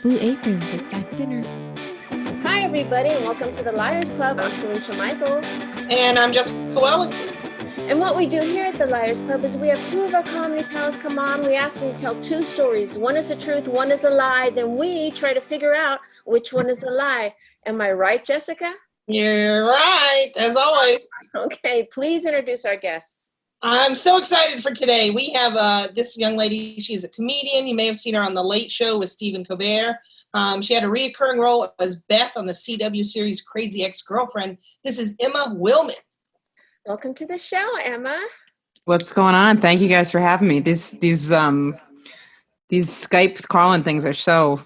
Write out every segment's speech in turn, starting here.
Blue Apron, take back dinner. Hi, everybody, and welcome to the Liars Club. I'm Felicia Michaels. And I'm Jessica Wellington. And what we do here at the Liars Club is we have two of our comedy pals come on. We ask them to tell two stories. One is the truth, one is a lie. Then we try to figure out which one is a lie. Am I right, Jessica? You're right, as always. Okay, please introduce our guests. I'm so excited for today. We have this young lady. She's a comedian. You may have seen her on The Late Show with Stephen Colbert. She had a reoccurring role as Beth on the CW series Crazy Ex-Girlfriend. This is Emma Willman. Welcome to the show, Emma. What's going on? Thank you guys for having me. These Skype calling things are so.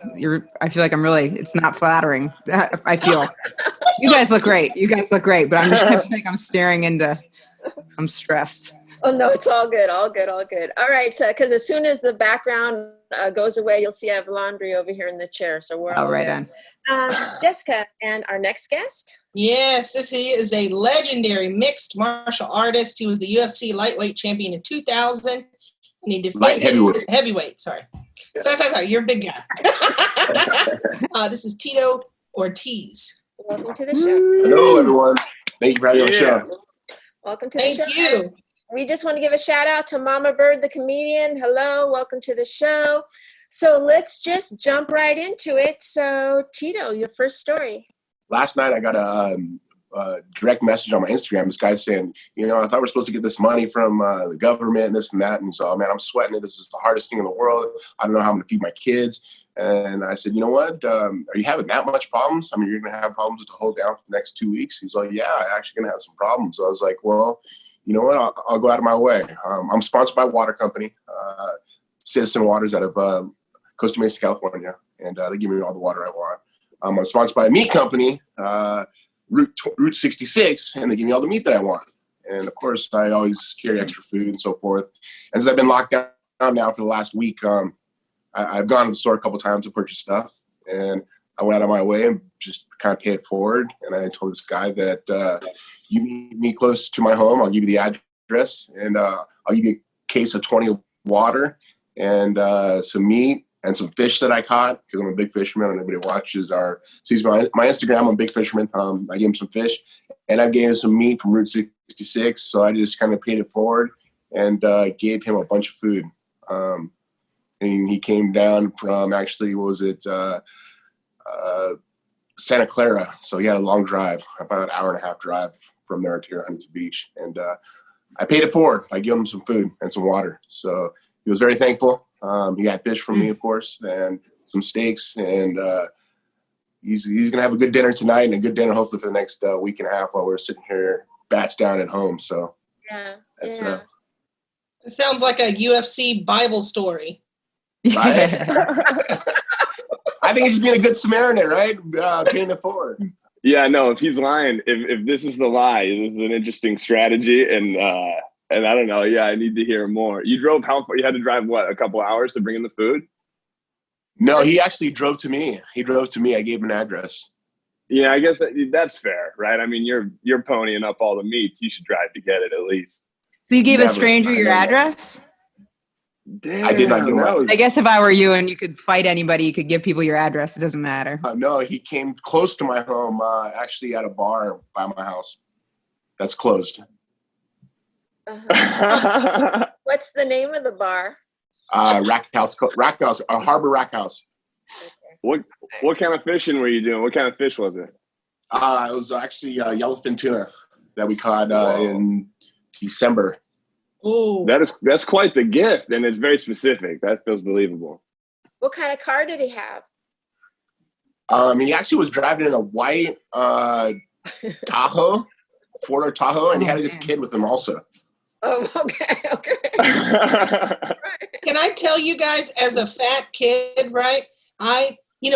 I feel like it's not flattering. I feel. You guys look great. But I feel like I'm staring into. I'm stressed. Oh, no, it's all good. All right, because as soon as the background goes away, you'll see I have laundry over here in the chair, so we're all right good. Jessica, and our next guest? Yes, he is a legendary mixed martial artist. He was the UFC lightweight champion in 2000, and he defended his heavyweight. Sorry, you're a big guy. This is Tito Ortiz. Welcome to the show. Hello, everyone. Thank you for having me on the show. Welcome to the show. Thank you. We just want to give a shout out to Mama Bird, the comedian. Hello, welcome to the show. So let's just jump right into it. So Tito, your first story. Last night I got a direct message on my Instagram. This guy saying, I thought we're supposed to get this money from the government and this and that. And he's man, I'm sweating it. This is the hardest thing in the world. I don't know how I'm going to feed my kids. And I said, you know what? Are you having that much problems? I mean, you're going to have problems to hold down for the next 2 weeks. He's like, yeah, I'm actually going to have some problems. So I was like, well, you know what? I'll go out of my way. I'm sponsored by a water company, Citizen Waters out of Costa Mesa, California. And they give me all the water I want. I'm sponsored by a meat company, Route 66, and they give me all the meat that I want. And of course, I always carry extra food and so forth. And since I've been locked down now for the last week, I've gone to the store a couple times to purchase stuff, and I went out of my way and just kind of paid it forward. And I told this guy that you meet me close to my home, I'll give you the address, and I'll give you a case of 20 of water and some meat and some fish that I caught, because I'm a big fisherman, and everybody sees my Instagram. I'm a big fisherman. I gave him some fish, and I gave him some meat from Route 66. So I just kind of paid it forward and gave him a bunch of food. And he came down from Santa Clara. So he had a long drive, about an hour and a half drive from there to Huntington Beach. And I paid it forward. I gave him some food and some water. So he was very thankful. He got fish from me, of course, and some steaks. And he's going to have a good dinner tonight and a good dinner hopefully for the next week and a half while we're sitting here bats down at home. So it sounds like a UFC Bible story. Right? I think he's just being a good Samaritan, right? Paying it forward. Yeah, no, if he's lying, if this is the lie, this is an interesting strategy. And I don't know. Yeah, I need to hear more. You drove how far? You had to drive, what, a couple hours to bring in the food? No, he actually drove to me. I gave him an address. Yeah, I guess that's fair, right? I mean, you're ponying up all the meats. You should drive to get it at least. So you gave a stranger your address? Damn, I did not give him. I guess if I were you and you could fight anybody, you could give people your address. It doesn't matter. No, he came close to my home, actually at a bar by my house. That's closed. What's the name of the bar? Rack House, Harbor Rack House. What kind of fishing were you doing? What kind of fish was it? It was actually yellowfin tuna that we caught in December. Ooh. That's quite the gift, and it's very specific. That feels believable. What kind of car did he have? He actually was driving in a white Tahoe, Ford Tahoe, and he had his kid with him also. Oh, okay. Can I tell you guys, as a fat kid, right?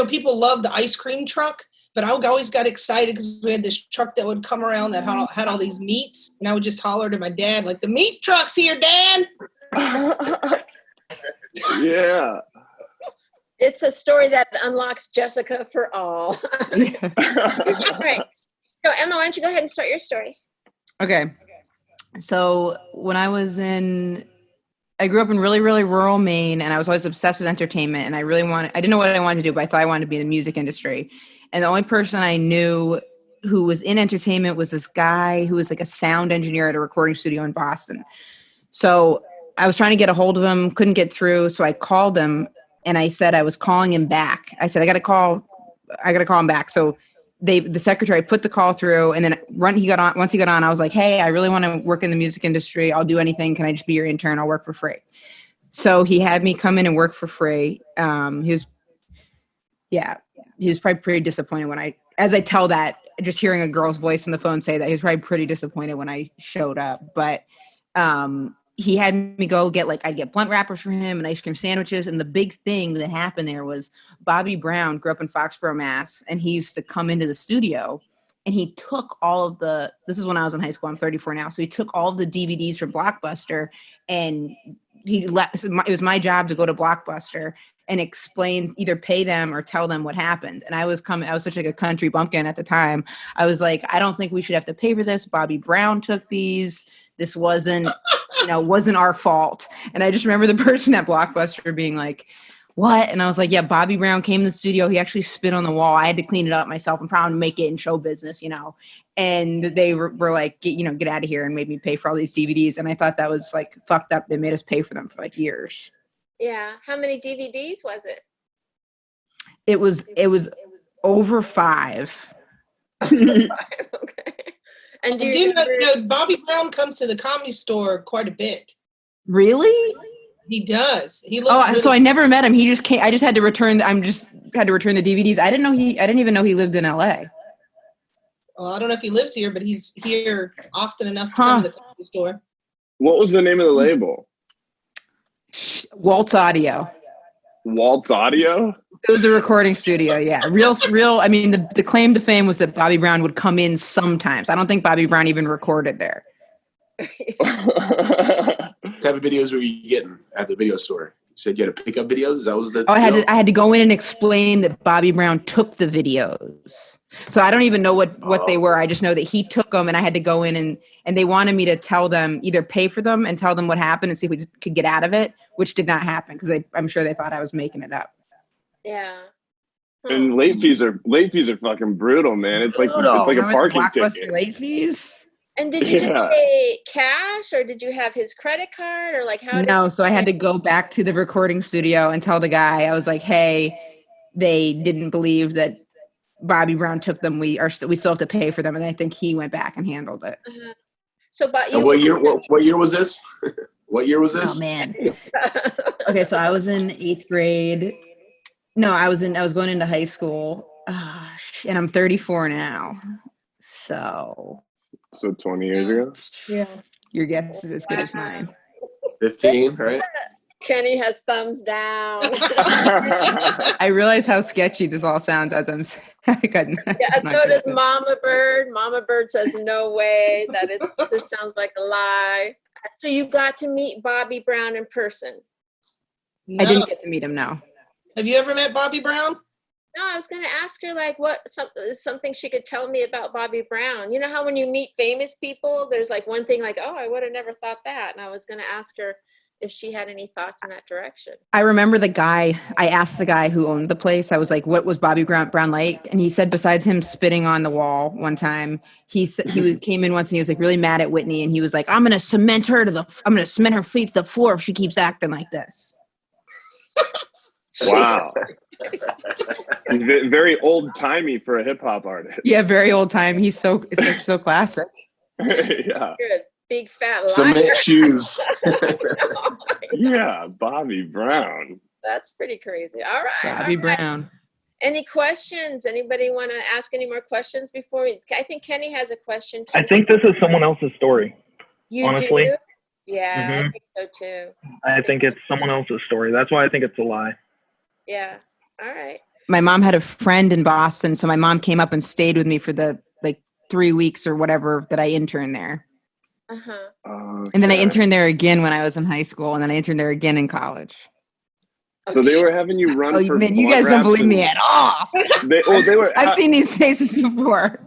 People love the ice cream truck, but I always got excited because we had this truck that would come around that had all these meats, and I would just holler to my dad, like, the meat truck's here, Dad! Yeah. It's a story that unlocks Jessica for all. All right. So, Emma, why don't you go ahead and start your story? Okay. So when I was in I grew up in really, really rural Maine, and I was always obsessed with entertainment. And I didn't know what I wanted to do, but I thought I wanted to be in the music industry. And the only person I knew who was in entertainment was this guy who was like a sound engineer at a recording studio in Boston. So I was trying to get a hold of him, couldn't get through. So I called him and I said I was calling him back. I said, I got to call him back. So the secretary put the call through, and then once he got on, I was like, hey, I really want to work in the music industry. I'll do anything. Can I just be your intern? I'll work for free. So he had me come in and work for free. He was probably pretty disappointed as I tell that, just hearing a girl's voice on the phone say that, he was probably pretty disappointed when I showed up. But he had me go I'd get blunt wrappers for him and ice cream sandwiches. And the big thing that happened there was Bobby Brown grew up in Foxborough, Mass. And he used to come into the studio and he took this is when I was in high school, I'm 34 now. So he took all of the DVDs from Blockbuster and it was my job to go to Blockbuster and explain, either pay them or tell them what happened. And I was such like a country bumpkin at the time. I was like, I don't think we should have to pay for this. Bobby Brown took these. This wasn't our fault. And I just remember the person at Blockbuster being like, what? And I was like, yeah, Bobby Brown came in the studio. He actually spit on the wall. I had to clean it up myself. I'm proud to make it in show business, And they were like, get out of here, and made me pay for all these DVDs. And I thought that was like fucked up. They made us pay for them for like years. Yeah. How many DVDs was it? It was over 5. Okay. And do you know Bobby Brown comes to the Comedy Store quite a bit? Really? He does. He looks. So I never met him. He just came. I just had to return. The DVDs. I didn't even know he lived in LA. Well, I don't know if he lives here, but he's here often enough to come to the Comedy Store. What was the name of the label? Waltz Audio. Waltz Audio? It was a recording studio, yeah. Real. I mean, the claim to fame was that Bobby Brown would come in sometimes. I don't think Bobby Brown even recorded there. What type of videos were you getting at the video store? You said you had to pick up videos? That was the I had to go in and explain that Bobby Brown took the videos. So I don't even know what they were. I just know that he took them, and I had to go in and they wanted me to tell them, either pay for them and tell them what happened and see if we could get out of it, which did not happen because I'm sure they thought I was making it up. Yeah. And late fees are fucking brutal, man. It's like a parking ticket. Late fees. And did you just pay cash, or did you have his credit card, or like how? No, so I had to go back to the recording studio and tell the guy, I was like, hey, they didn't believe that Bobby Brown took them. We still have to pay for them, and I think he went back and handled it. Uh-huh. So, but what year was this? What year was this? Oh man. Okay, so I was in 8th grade. No, I was going into high school, and I'm 34 now. So 20 years ago? Yeah. Your guess is as good as mine. 15, right? Kenny has thumbs down. I realize how sketchy this all sounds as I'm saying. Yeah, so does Mama Bird. Mama Bird says no way, that this sounds like a lie. So you got to meet Bobby Brown in person? No. I didn't get to meet him, no. Have you ever met Bobby Brown? No, I was going to ask her like something she could tell me about Bobby Brown. You know how when you meet famous people, there's like one thing like, oh, I would have never thought that. And I was going to ask her if she had any thoughts in that direction. I remember I asked the guy who owned the place, I was like, what was Bobby Brown like? And he said, besides him spitting on the wall one time, he came in once and he was like really mad at Whitney. And he was like, I'm going to cement her feet to the floor if she keeps acting like this. Wow. Very old timey for a hip hop artist. Yeah, very old time. He's so classic. Yeah. Good. Big fat liar. Cement shoes. Yeah, Bobby Brown. That's pretty crazy. All right. Bobby Brown. Any questions? Anybody want to ask any more questions before I think Kenny has a question too. I think this is someone else's story. You honestly. do? Yeah, Mm-hmm. I think so too. I think it's someone else's story. That's why I think it's a lie. Yeah. All right. My mom had a friend in Boston, so my mom came up and stayed with me for the 3 weeks or whatever that I interned there. Uh-huh. Okay. And then I interned there again when I was in high school, and then I interned there again in college. So they were having you run for man, you guys don't believe me at all. They were. I've seen these faces before.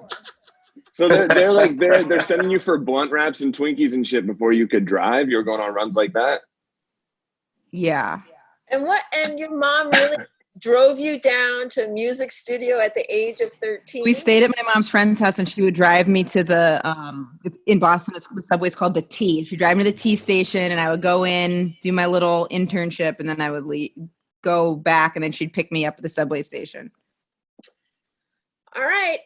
So they're sending you for blunt wraps and Twinkies and shit before you could drive. You were going on runs like that. Yeah. And your mom really drove you down to a music studio at the age of 13? We stayed at my mom's friend's house, and she would drive me to in Boston, the subway's called the T. She'd drive me to the T station, and I would go in, do my little internship, and then I would go back, and then she'd pick me up at the subway station. All right.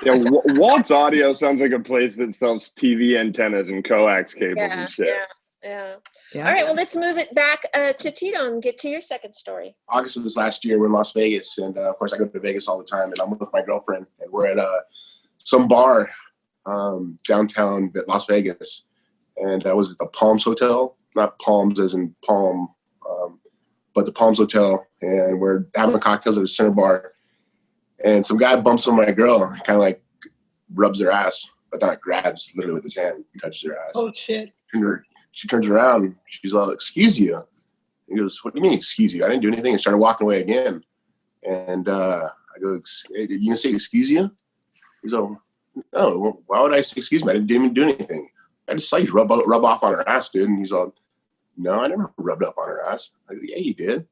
Yeah, Walt's Audio sounds like a place that sells TV antennas and coax cables and shit. Yeah. All right, well, let's move it back to Tito and get to your second story. August of this last year, we're in Las Vegas, and of course, I go to Vegas all the time, and I'm with my girlfriend, and we're at some bar downtown Las Vegas, and was it the Palms Hotel? Not Palms as in Palm, but the Palms Hotel, and we're having cocktails at the center bar, and some guy bumps on my girl, kind of like rubs her ass, but not grabs, literally with his hand, touches her ass. Oh, shit. She turns around. She's all, "Excuse you." He goes, "What do you mean, excuse you? I didn't do anything." And started walking away again. And I go, "Hey, you gonna say excuse you?" He's all, "No, well, why would I say excuse me? I didn't even do anything. I just saw you rub off on her ass, dude." And he's all, "No, I never rubbed up on her ass." I go, "Yeah, you did."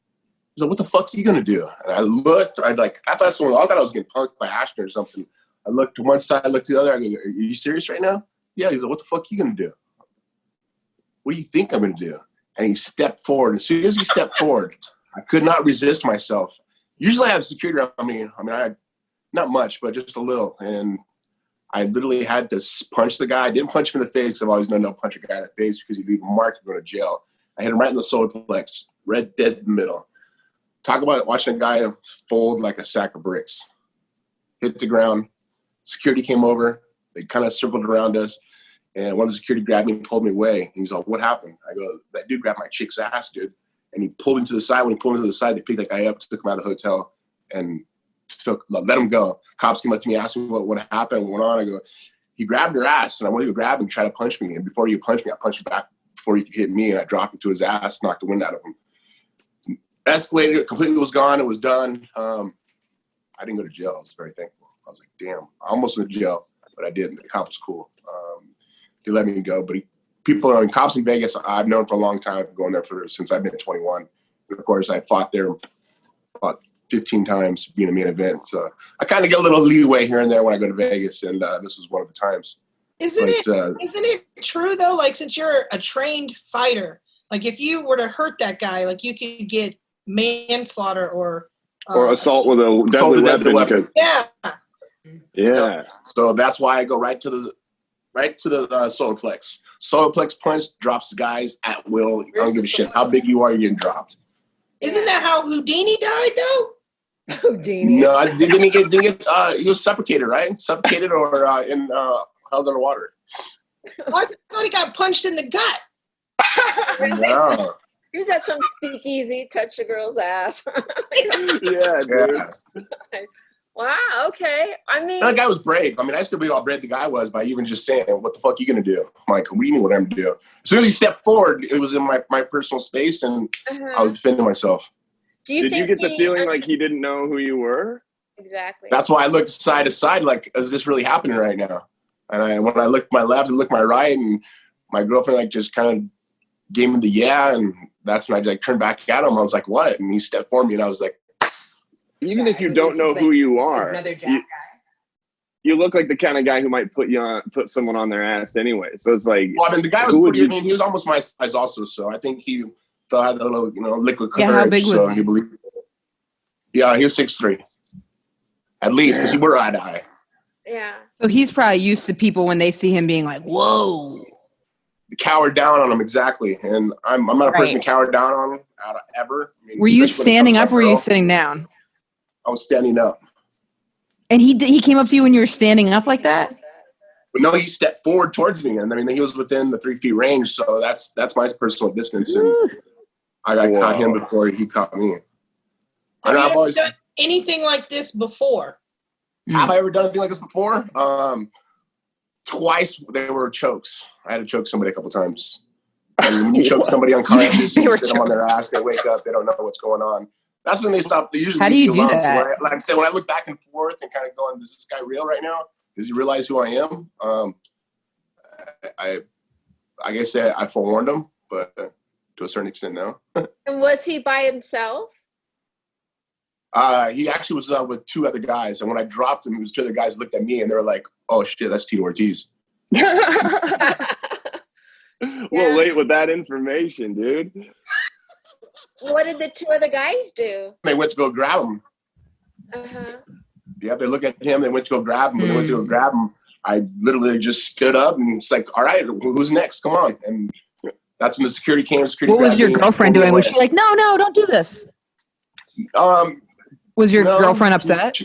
He's like, "What the fuck are you gonna do?" And I looked. I thought I was getting punked by Ashton or something. I looked to one side, I looked to the other. I go, "Are you serious right now?" "Yeah." He's like, "What the fuck are you gonna do?" "What do you think I'm going to do?" And he stepped forward. As soon as he stepped forward, I could not resist myself. Usually I have security around me. I had not much, but just a little. And I literally had to punch the guy. I didn't punch him in the face because I've always known no punch a guy in the face because he'd leave a mark and go to jail. I hit him right in the solar plex, red dead in the middle. Talk about watching a guy fold like a sack of bricks. Hit the ground. Security came over. They kind of circled around us. And one of the security grabbed me and pulled me away. And he's like, "What happened?" I go, "That dude grabbed my chick's ass, dude." And he pulled him to the side. When he pulled him to the side, they picked that guy up, took him out of the hotel, and let him go. Cops came up to me, asked me what happened, what went on. I go, "He grabbed her ass." And I went to grab him and try to punch me. And before you punch me, I punched him back before he could hit me. And I dropped him to his ass, knocked the wind out of him. Escalated, completely was gone. It was done. I didn't go to jail. I was very thankful. I was like, damn, I almost went to jail, but I didn't. The cop was cool. They let me go, but cops in Vegas, I've known for a long time, going there since I've been 21. And of course, I fought there about 15 times being a main event. So I kind of get a little leeway here and there when I go to Vegas, and this is one of the times. Isn't it true though? Like, since you're a trained fighter, like if you were to hurt that guy, like you could get manslaughter or assault with a deadly weapon. Yeah. So that's why I go right to the solar plex. Solar plex punch drops guys at will. I don't give a shit how big you are, you're getting dropped. Isn't that how Houdini died, though? Houdini. No, didn't he get he was suffocated, right? Suffocated or held underwater. I thought he got punched in the gut. No. He was at some speakeasy, touched a girl's ass. Yeah, dude. Wow, okay. I mean, that guy was brave. I mean, I still believe how brave the guy was by even just saying, "What the fuck are you going to do?" I'm like, "What do you mean what I'm going to do?" As soon as he stepped forward, it was in my personal space, and I was defending myself. Did you get the feeling like he didn't know who you were? Exactly. That's why I looked side to side, like, is this really happening right now? And when I looked my left and looked my right, and my girlfriend just kind of gave me the yeah, and that's when I turned back at him. I was like, "What?" And he stepped for me, and I was like, even if you don't know who you are, you look like the kind of guy who might put someone on their ass anyway. So it's like, well, I mean, the guy was pretty. He was almost my size also. So I think he had a little, liquid courage. Yeah, how big was he? He believed. Yeah, he was 6'3", at least, because he were eye to eye. Yeah. So he's probably used to people when they see him being like, "Whoa." Cowered down on him, exactly. And I'm not a person to cower down on him ever. I mean, were you standing up or were you sitting down? I was standing up. And he came up to you when you were standing up like that? But no, he stepped forward towards me, and I mean he was within the 3 feet range, so that's my personal distance, and I caught him before he caught me. Have you ever done anything like this before? Have I ever done anything like this before? Twice. They were chokes. I had to choke somebody a couple times. And when you choke somebody unconscious, you sit them on their ass, they wake up, they don't know what's going on. That's when they stop. They usually How do you do that? So like I said, when I look back and forth and kind of going, "Is this guy real right now? Does he realize who I am?" I guess I forewarned him, but to a certain extent now. And was he by himself? He actually was with two other guys, and when I dropped him, it was two other guys looked at me, and they were like, "Oh shit, that's Tito Ortiz." Well, late with that information, dude. What did the two other guys do? They went to go grab him. Uh-huh. Yeah, they looked at him. They went to go grab him. When they went to go grab him, I literally just stood up and it's like, "All right, who's next? Come on!" And that's when the security came. What was your girlfriend doing? Was she like, "No, don't do this"? Was your girlfriend upset?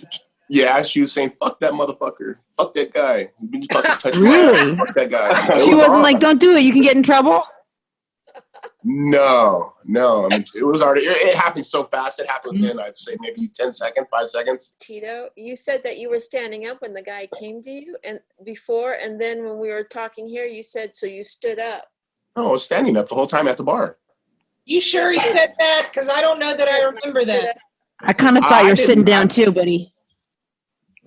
Yeah, she was saying, "Fuck that motherfucker. Fuck that guy. You fucking touch Really? Fuck that guy." She wasn't like, "Don't do it. You can get in trouble." No. I mean, it was already. It happened so fast. It happened within, I'd say, maybe 10 seconds, 5 seconds. Tito, you said that you were standing up when the guy came to you, and then when we were talking here, you said so you stood up. Oh, I was standing up the whole time at the bar. You sure he said that? Because I don't know that I remember that. I kind of thought you were sitting down too, buddy.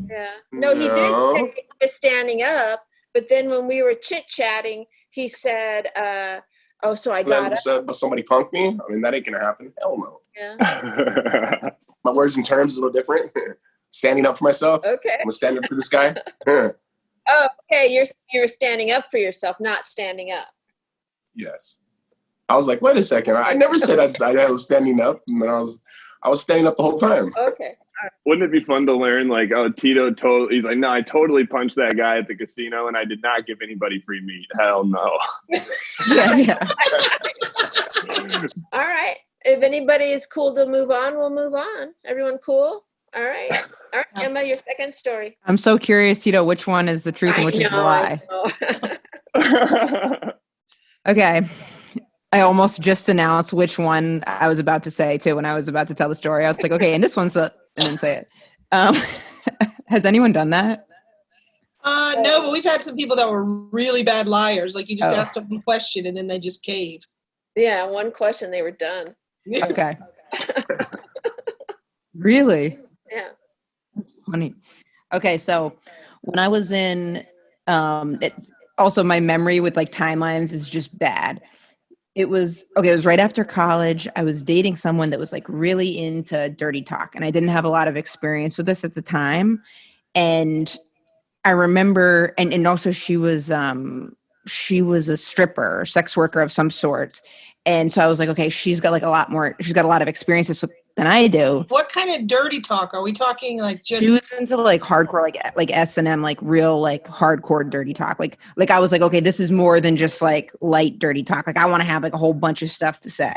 Yeah. No, he did say he was standing up, but then when we were chit-chatting, he said, "Oh, so I got up." Said, somebody punked me? I mean, that ain't gonna happen. Hell no. Yeah. My words and terms is a little different. Standing up for myself. Okay. I'm gonna stand up for this guy. Oh, okay. You're standing up for yourself, not standing up. Yes. I was like, wait a second. I never said I was standing up, and then I was standing up the whole time. Okay. Wouldn't it be fun to learn, like, oh, Tito he's like, no, I totally punched that guy at the casino and I did not give anybody free meat. Hell no. Yeah. All right. If anybody is cool to move on, we'll move on. Everyone cool? All right. Emma, your second story. I'm so curious, Tito, which one is the truth and which is the lie? Okay. I almost just announced which one I was about to say too when I was about to tell the story. I was like, okay, and this one's and then say it. Has anyone done that? No, but we've had some people that were really bad liars. Like you just asked them one question and then they just cave. Yeah, one question, they were done. Okay. Really? Yeah. That's funny. Okay, so when I was in, also my memory with like timelines is just bad. It was right after college. I was dating someone that was like really into dirty talk, and I didn't have a lot of experience with this at the time. And I remember, and also she was a stripper, sex worker of some sort. And so I was like, okay, she's got a lot of experiences than I do. What kind of dirty talk? Are we talking like just? She was into like hardcore, like S&M, like real, like hardcore dirty talk. Like I was like, okay, this is more than just like light dirty talk. Like I want to have like a whole bunch of stuff to say.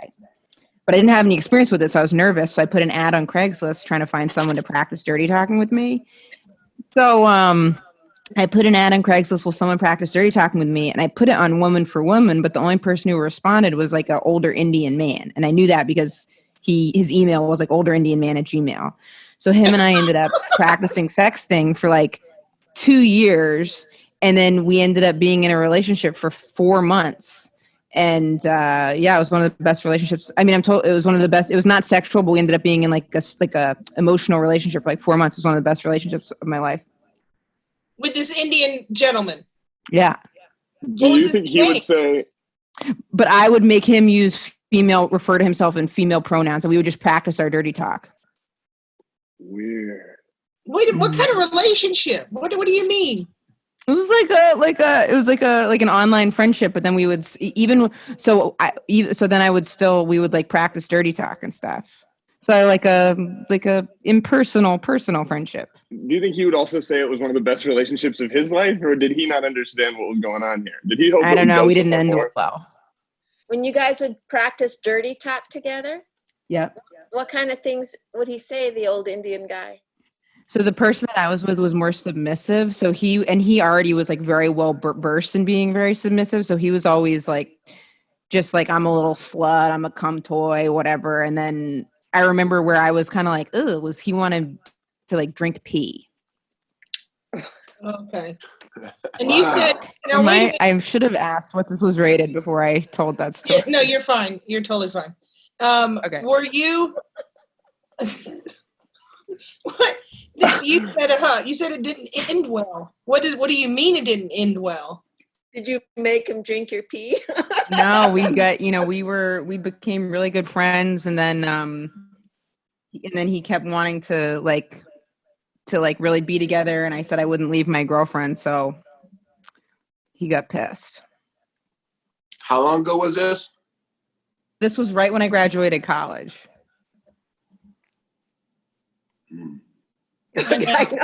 But I didn't have any experience with it, so I was nervous. So I put an ad on Craigslist trying to find someone to practice dirty talking with me. So I put an ad on Craigslist, will someone practice dirty talking with me? And I put it on Woman for Woman, but the only person who responded was like an older Indian man. And I knew that because his email was like olderindianman@gmail.com. So him and I ended up practicing sexting for like 2 years. And then we ended up being in a relationship for 4 months. And it was one of the best relationships. I mean, it was one of the best. It was not sexual, but we ended up being in like a emotional relationship for like 4 months. It was one of the best relationships of my life. With this Indian gentleman. Yeah. Do you think he would say? But I would make him refer to himself in female pronouns, and we would just practice our dirty talk. Weird. Wait, what kind of relationship? What do you mean? It was like an online friendship, but then we would we would like practice dirty talk and stuff. So like a impersonal, personal friendship. Do you think he would also say it was one of the best relationships of his life, or did he not understand what was going on here? Did he hope? I don't know. We didn't end well. When you guys would practice dirty talk together, yeah. What kind of things would he say, the old Indian guy? So the person that I was with was more submissive. So he already was like very well versed in being very submissive. So he was always like, just like, I'm a little slut, I'm a cum toy, whatever. And then I remember where I was kind of like, he wanted to like drink pee. Okay. And you said, I should have asked what this was rated before I told that story. Yeah, no, you're fine. You're totally fine. Okay. Were you? What? You said it didn't end well. What do you mean it didn't end well? Did you make him drink your pee? No, we became really good friends, and then he kept wanting to really be together, and I said I wouldn't leave my girlfriend, so he got pissed. How long ago was this? This was right when I graduated college. I know.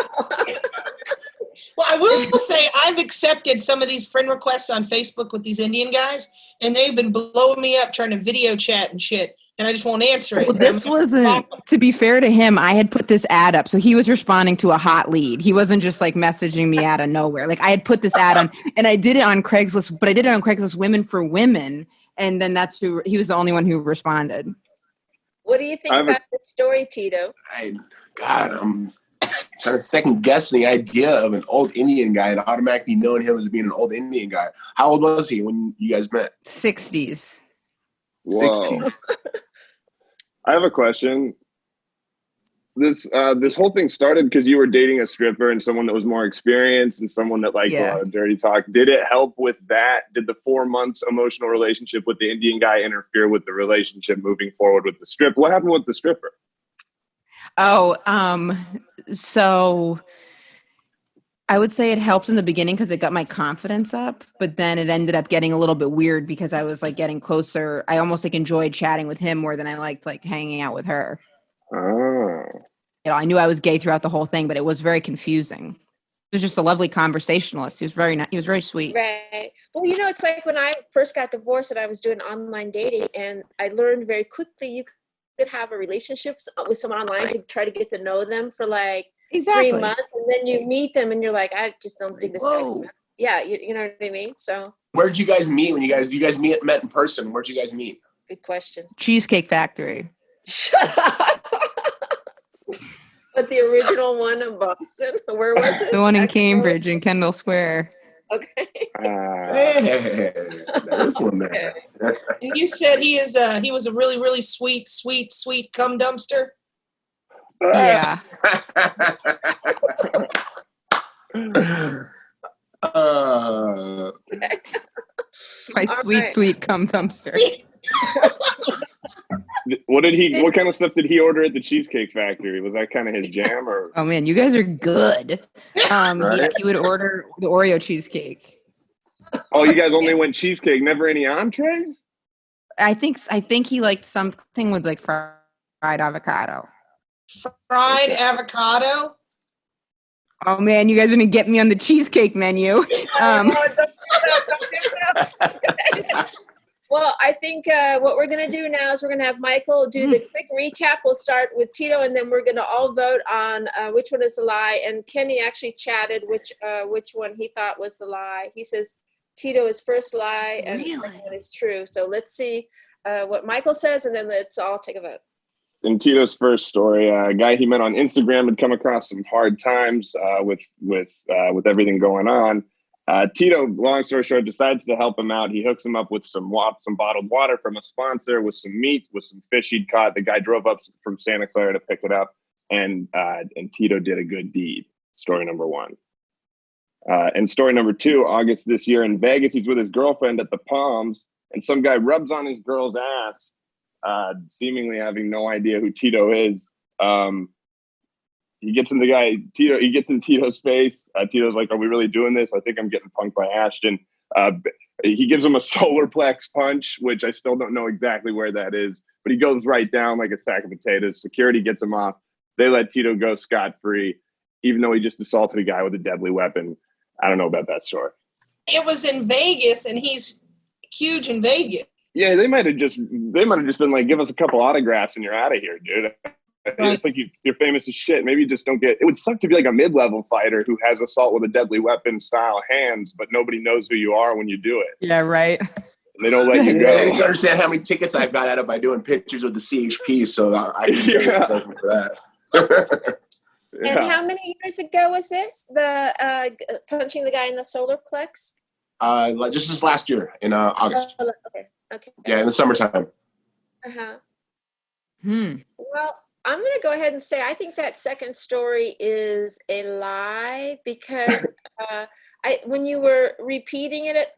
Well, I will say I've accepted some of these friend requests on Facebook with these Indian guys, and they've been blowing me up trying to video chat and shit, and I just won't answer it. Well, this wasn't, to be fair to him, I had put this ad up, so he was responding to a hot lead. He wasn't just like messaging me out of nowhere. Like I had put this ad on, and I did it on Craigslist, but I did it on Craigslist Women for Women, and then he was the only one who responded. What do you think about the story, Tito? I'm trying to second guess the idea of an old Indian guy and automatically knowing him as being an old Indian guy. How old was he when you guys met? 60s. Whoa. 60s. I have a question. This whole thing started because you were dating a stripper and someone that was more experienced and someone that liked a lot of dirty talk. Did it help with that? Did the 4 months emotional relationship with the Indian guy interfere with the relationship moving forward with the stripper? What happened with the stripper? So I would say it helped in the beginning because it got my confidence up, but then it ended up getting a little bit weird because I was like getting closer. I almost like enjoyed chatting with him more than I liked like hanging out with her. Oh. I knew I was gay throughout the whole thing, but it was very confusing. He was just a lovely conversationalist. He was very sweet. Right. Well, it's like when I first got divorced and I was doing online dating, and I learned very quickly you could have a relationship with someone online to try to get to know them for like 3 months, and then you meet them and you're like, I just don't think this guy's. Yeah, you know what I mean. So where did you guys meet? Met in person? Where'd you guys meet? Good question. Cheesecake Factory. Shut up. But the original one in Boston, where was it? The one in Cambridge in Kendall Square. Okay. There's one there. And you said he was a really, really sweet cum dumpster. Yeah. My sweet cum dumpster. What kind of stuff did he order at the Cheesecake Factory? Was that kind of his jam, or? Oh man, you guys are good. Right? He would order the Oreo cheesecake. Oh, you guys only went cheesecake, never any entrees? I think he liked something with like fried avocado. Fried avocado? Oh man, you guys are gonna get me on the cheesecake menu. Well, I think what we're going to do now is we're going to have Michael do the quick recap. We'll start with Tito, and then we're going to all vote on which one is a lie. And Kenny actually chatted which one he thought was the lie. He says Tito is first lie and second one is true. So let's see what Michael says, and then let's all take a vote. In Tito's first story, a guy he met on Instagram had come across some hard times with everything going on. Tito, long story short, decides to help him out. He hooks him up with some bottled water from a sponsor, with some meat, with some fish he'd caught. The guy drove up from Santa Clara to pick it up, and Tito did a good deed. Story number one. And story number two, August this year in Vegas, he's with his girlfriend at the Palms, and some guy rubs on his girl's ass, seemingly having no idea who Tito is. He gets in Tito's face. Tito's like, "Are we really doing this? I think I'm getting punked by Ashton." He gives him a solar plex punch, which I still don't know exactly where that is, but he goes right down like a sack of potatoes. Security gets him off. They let Tito go scot-free, even though he just assaulted a guy with a deadly weapon. I don't know about that story. It was in Vegas, and he's huge in Vegas. Yeah, they might have just been like, "Give us a couple autographs and you're out of here, dude." Right. It's like you're famous as shit. Maybe you just don't get. It would suck to be like a mid-level fighter who has assault with a deadly weapon style hands, but nobody knows who you are when you do it. Yeah, right. And they don't let you go. You understand how many tickets I've got out of by doing pictures with the CHP, so I can thank you for that. And how many years ago was this? The punching the guy in the solar plex? Just this last year in August. Okay. Yeah, in the summertime. Uh-huh. Hmm. Well, I'm going to go ahead and say I think that second story is a lie because when you were repeating it,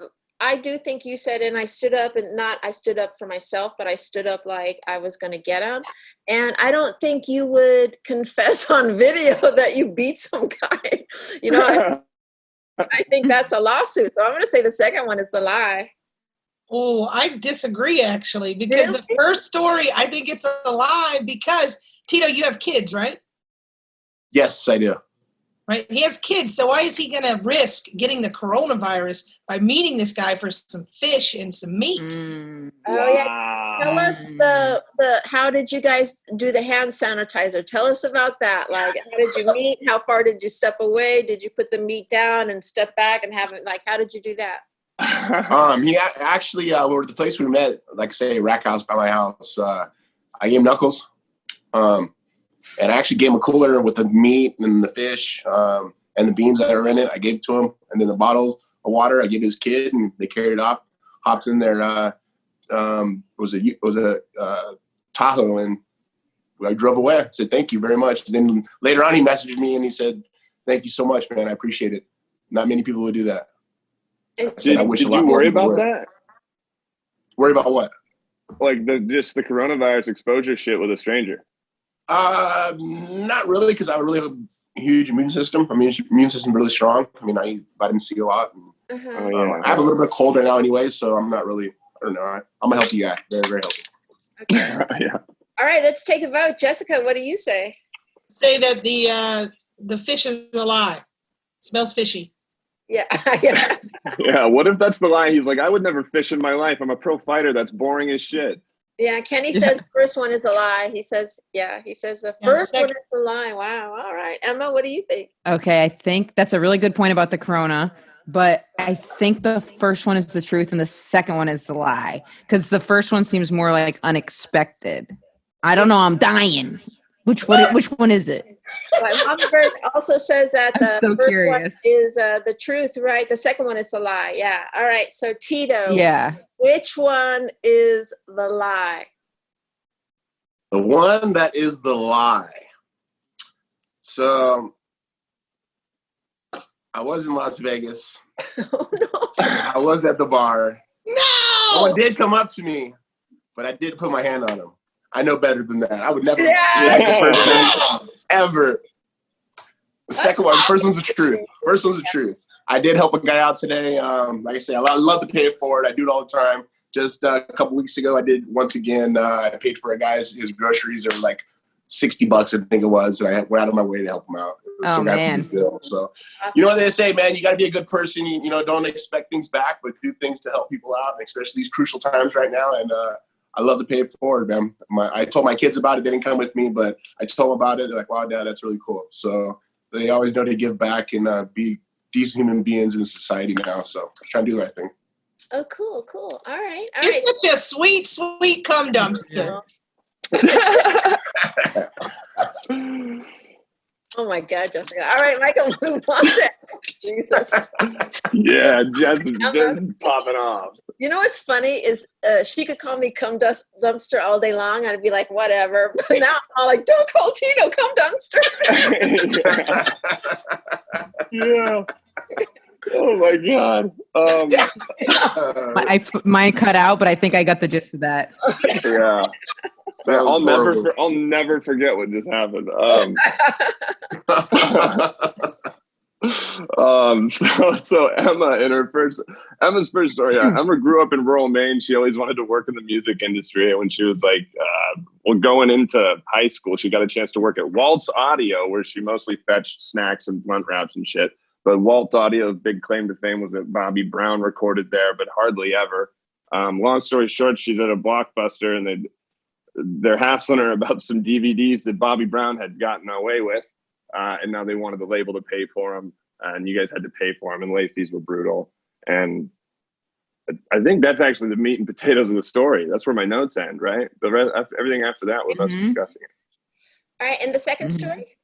I do think you said, and I stood up, and not I stood up for myself, but I stood up like I was going to get him. And I don't think you would confess on video that you beat some guy. You know, I think that's a lawsuit. So I'm going to say the second one is the lie. Oh, I disagree actually, because the first story, I think it's a lie because, Tito, you have kids, right? Yes, I do. Right? He has kids, so why is he going to risk getting the coronavirus by meeting this guy for some fish and some meat? Oh, yeah. Tell us the how did you guys do the hand sanitizer? Tell us about that. Like, how did you meet? How far did you step away? Did you put the meat down and step back and have it? Like, how did you do that? He actually, were the place we met, like say, rack house by my house. I gave him Knuckles. And I actually gave him a cooler with the meat and the fish and the beans that are in it. I gave it to him. And then the bottle of water I gave to his kid, and they carried it off, hopped in their, it was a Tahoe, and I drove away. I said, thank you very much. And then later on, he messaged me and he said, thank you so much, man. I appreciate it. Not many people would do that. I said, I wish a lot more people would. Did you worry about that? Worry about what? Like just the coronavirus exposure shit with a stranger. Not really, because I have a really huge immune system. I mean, immune system really strong. I mean, I eat vitamin C a lot. And, I have a little bit of cold right now anyway, so I'm not really, I don't know. I'm a healthy guy. Very, very healthy. Okay. Yeah. All right, let's take a vote. Jessica, what do you say? Say that the fish is a lie. Smells fishy. Yeah. Yeah. Yeah, what if that's the lie? He's like, I would never fish in my life. I'm a pro fighter. That's boring as shit. Yeah, Kenny says the first one is a lie. He says the first one is a lie. Wow. All right. Emma, what do you think? Okay, I think that's a really good point about the corona, but I think the first one is the truth and the second one is the lie. Because the first one seems more like unexpected. I don't know, I'm dying. Which one is it? But Hummingbird also says that the so first curious. one is the truth, right? The second one is the lie. Yeah. All right. So Tito. Yeah. Which one is the lie? The one that is the lie. So I was in Las Vegas. Oh, no. I was at the bar. No! Someone did come up to me, but I did put my hand on him. I know better than that. I would never smack a person ever. The second one, the first one's the truth. First one's the truth. I did help a guy out today. Like I say, I love to pay it forward. I do it all the time. Just a couple weeks ago, I did once again. I paid for a guy's his groceries. They were like $60, I think it was, and I went out of my way to help him out. Oh, man. So, you know what they say, man, you got to be a good person. You know, don't expect things back, but do things to help people out, especially these crucial times right now. And I love to pay it forward, man. I told my kids about it. They didn't come with me, but I told them about it. They're like, wow, Dad, that's really cool. So they always know to give back and be decent human beings in society now. So I'm trying to do the right thing. Oh, cool. All right. You're such a sweet, sweet cum dumpster. Oh my God, Jessica. All right, Michael, move on to Jesus. Yeah, just popping off. You know what's funny is she could call me cum dumpster all day long. I'd be like, whatever. But now I'm all like, don't call Tito cum dumpster. Yeah. Oh my God. Mine cut out, but I think I got the gist of that. Yeah. I'll never forget what just happened. So Emma's first story. Emma grew up in rural Maine. She always wanted to work in the music industry. And when she was like, going into high school, she got a chance to work at Waltz Audio, where she mostly fetched snacks and blunt wraps and shit. But Waltz Audio's big claim to fame was that Bobby Brown recorded there, but hardly ever. Long story short, she's at a Blockbuster and they're hassling her about some DVDs that Bobby Brown had gotten away with. And now they wanted the label to pay for them. And you guys had to pay for them. And late fees were brutal. And I think that's actually the meat and potatoes of the story. That's where my notes end, right? Everything after that was us discussing it. All right. And the second story?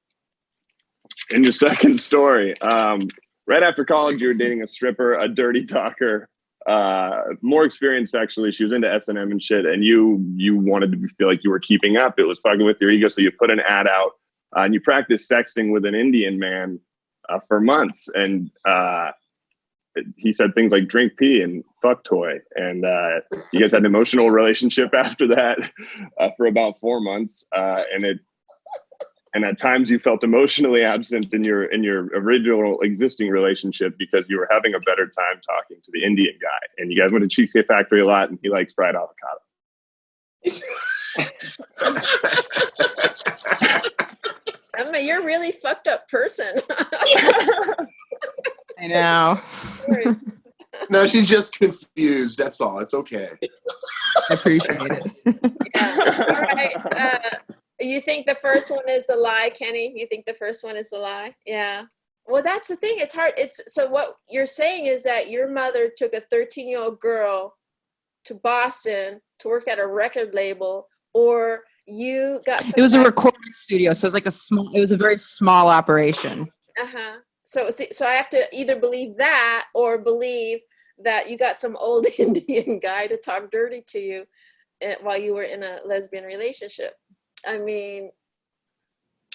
In your second story, right after college, you were dating a stripper, a dirty talker, more experienced actually. She was into S&M and shit, and you wanted to feel like you were keeping up. It was fucking with your ego, so you put an ad out and you practiced sexting with an Indian man for months, and he said things like drink pee and fuck toy, and you guys had an emotional relationship after that for about 4 months, and at times you felt emotionally absent in your original existing relationship because you were having a better time talking to the Indian guy, and you guys went to Cheesecake Factory a lot, and he likes fried avocado. Emma, you're a really fucked up person. I know. No, she's just confused. That's all. It's okay. I appreciate it. Yeah. All right. You think the first one is the lie, Kenny? You think the first one is the lie? Yeah. Well, that's the thing. It's hard. So what you're saying is that your mother took a 13-year-old girl to Boston to work at a record label, or you got. It was a recording studio, so it was a very small operation. Uh-huh. So I have to either believe that or believe that you got some old Indian guy to talk dirty to you while you were in a lesbian relationship. I mean,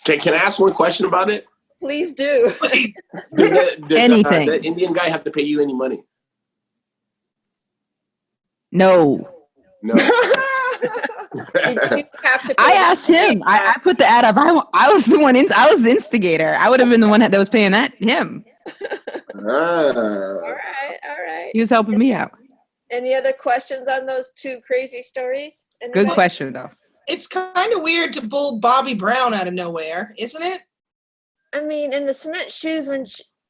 can I ask one question about it? Please do. Did Anything. The Indian guy have to pay you any money? No. No. Did you have to? I asked him. I put the ad up. I was the one. I was the instigator. I would have been the one that was paying him. All right. He was helping me out. Any other questions on those two crazy stories? Anybody? Good question, though. It's kind of weird to pull Bobby Brown out of nowhere, isn't it? I mean, in the cement shoes, when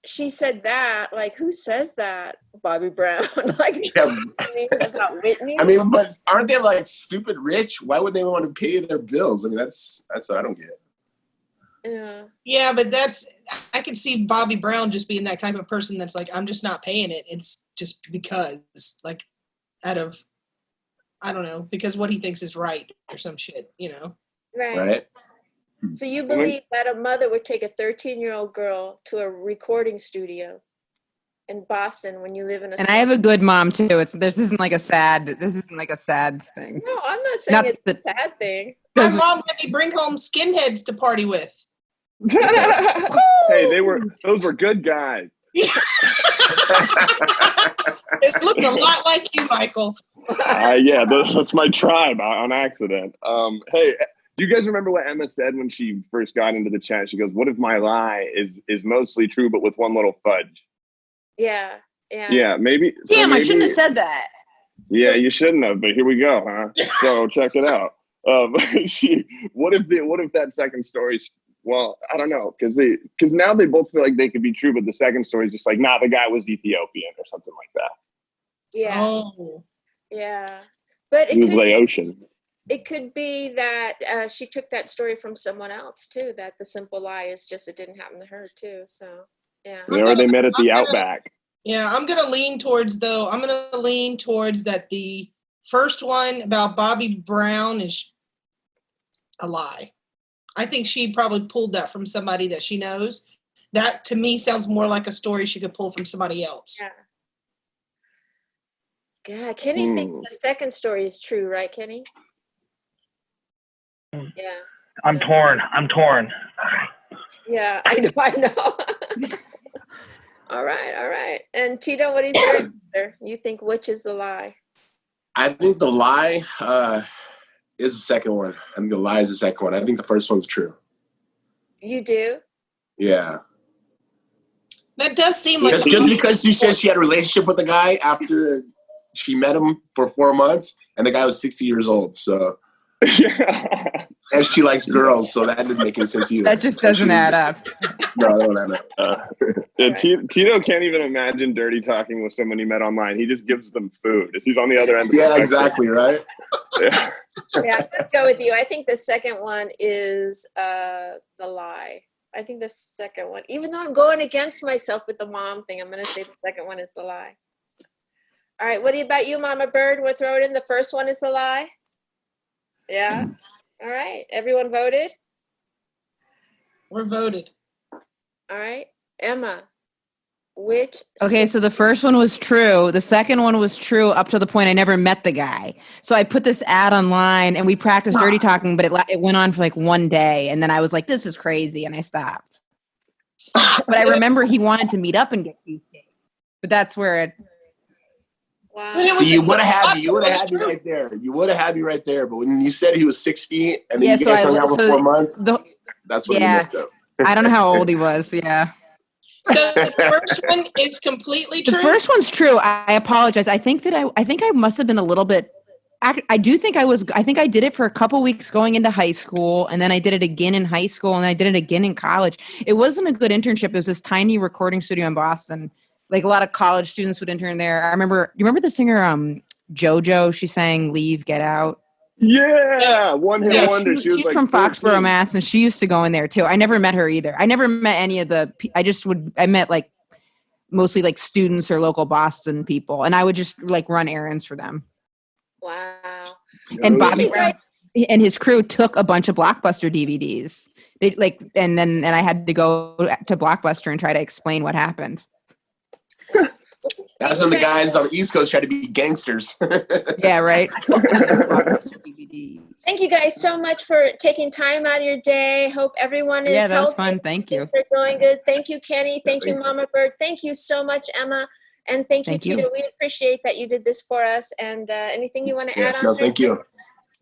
she said that, like, who says that? Bobby Brown. Like, Yeah. About Whitney? I mean, but aren't they like stupid rich? Why would they want to pay their bills? I mean, that's what I don't get. Yeah. Yeah, but I could see Bobby Brown just being that type of person that's like, I'm just not paying it. It's just because, like, out of, I don't know, because what he thinks is right or some shit, you know? Right. So you believe that a mother would take a 13-year-old girl to a recording studio in Boston when you live in a. And I have a good mom too. This isn't like a sad thing. No, I'm not saying it's a sad thing. My mom let me bring home skinheads to party with. Hey, those were good guys. It looked a lot like you, Michael. Yeah, that's my tribe on accident. Hey, do you guys remember what Emma said when she first got into the chat? She goes, "What if my lie is mostly true, but with one little fudge?" Yeah. Maybe. Damn, I shouldn't have said that. Yeah, you shouldn't have. But here we go, huh? So check it out. What if that second story's? Well, I don't know, because now they both feel like they could be true, but the second story is just like, nah, the guy was Ethiopian or something like that. Yeah. Oh. Yeah. But he was Laotian. It could be that she took that story from someone else too. That the simple lie is just it didn't happen to her too. So yeah. Or they met at the Outback. Yeah, I'm gonna lean towards that the first one about Bobby Brown is a lie. I think she probably pulled that from somebody that she knows. That to me sounds more like a story she could pull from somebody else. Yeah. God, Kenny thinks the second story is true, right, Kenny? Yeah. I'm torn. Yeah, I know. All right. And Tito, what is your answer? You think which is the lie? I think the lie is the second one. I think the lie is the second one. I think the first one's true. You do? Yeah. That does seem like just because she said she had a relationship with the guy after she met him for 4 months, and the guy was 60 years old. So, and she likes girls, so that didn't make any sense either. That just doesn't add up. No, that don't add up. Tito can't even imagine dirty talking with someone he met online. He just gives them food. If he's on the other end of the exactly, right? Yeah. Yeah, I'm gonna go with you. I think the second one is the lie. I think the second one, even though I'm going against myself with the mom thing, I'm gonna say the second one is the lie. All right, what about you, Mama Bird? We'll throw it in. The first one is the lie. Yeah. All right. Everyone voted? We're voted. All right. Emma. Which? Okay, so the first one was true. The second one was true up to the point I never met the guy. So I put this ad online and we practiced dirty talking, but it went on for like one day. And then I was like, this is crazy. And I stopped. But I remember he wanted to meet up and get cheesecake. But that's where it. Wow. So you would have had me. You would have had me right there. You would have had me right there. But when you said he was 6 feet and then you guys hung out for 4 months, that's when you messed up. I don't know how old he was. Yeah. So the first one is completely true. The first one's true. I apologize. I think I must have been a little bit. I think I did it for a couple weeks going into high school, and then I did it again in high school, and I did it again in college. It wasn't a good internship. It was this tiny recording studio in Boston. Like a lot of college students would intern there. You remember the singer JoJo? She sang "Leave, Get Out." Yeah, one hit wonder. She's like from Foxborough, Mass, and she used to go in there too. I never met her either. I never met any of the. I met like mostly like students or local Boston people, and I would just like run errands for them. Wow. And Bobby Brown and his crew took a bunch of Blockbuster DVDs. And I had to go to Blockbuster and try to explain what happened. That's when the guys on the East Coast try to be gangsters. Yeah, right. Thank you guys so much for taking time out of your day. Hope everyone is that was healthy. fun. Thank you. They're going good. Thank you, Kenny. Thank you, Mama Bird. Thank you so much, Emma. And thank you, Tito. We appreciate that you did this for us. And anything you want to add on? No, thank you.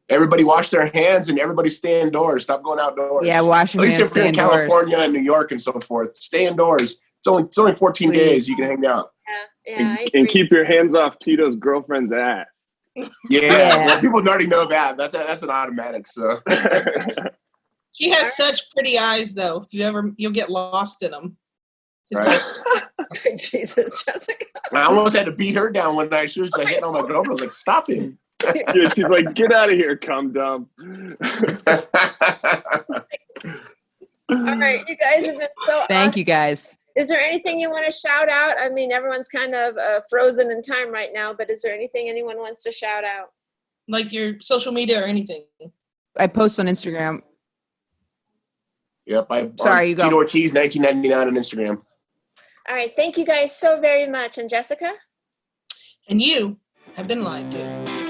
Everybody wash their hands and everybody stay indoors. Stop going outdoors. Yeah, wash your hands. At least if you're in California and New York and so forth, stay indoors. It's only 14 days you can hang out. Yeah, and keep your hands off Tito's girlfriend's ass. Yeah. Well, people already know that. That's an automatic. So she has such pretty eyes, though. If you'll get lost in them. Right. Jesus, Jessica. I almost had to beat her down one night. She was like hitting on my girlfriend. I was like, stop it. Yeah, she's like, get out of here, cum dumb. All right, you guys have been so Thank awesome. you guys. Is there anything you want to shout out? I mean, everyone's kind of frozen in time right now, but is there anything anyone wants to shout out? Like your social media or anything? I post on Instagram. Yep. Sorry, you go. Tito Ortiz, 1999 on Instagram. All right. Thank you guys so very much. And Jessica? And you have been lied to.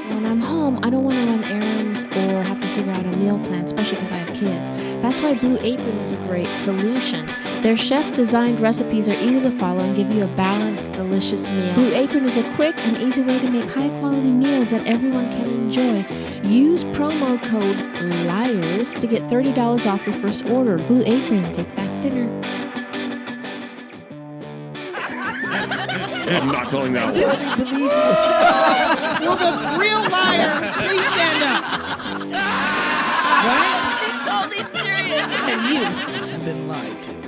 When I'm home, I don't want to run errands or have to figure out a meal plan, especially because I have kids. That's why Blue Apron is a great solution. Their chef-designed recipes are easy to follow and give you a balanced, delicious meal. Blue Apron is a quick and easy way to make high-quality meals that everyone can enjoy. Use promo code LIARS to get $30 off your first order. Blue Apron, take back dinner. I'm not telling that one. Will the real liar please stand up? Right? She's totally serious. And you have been lied to.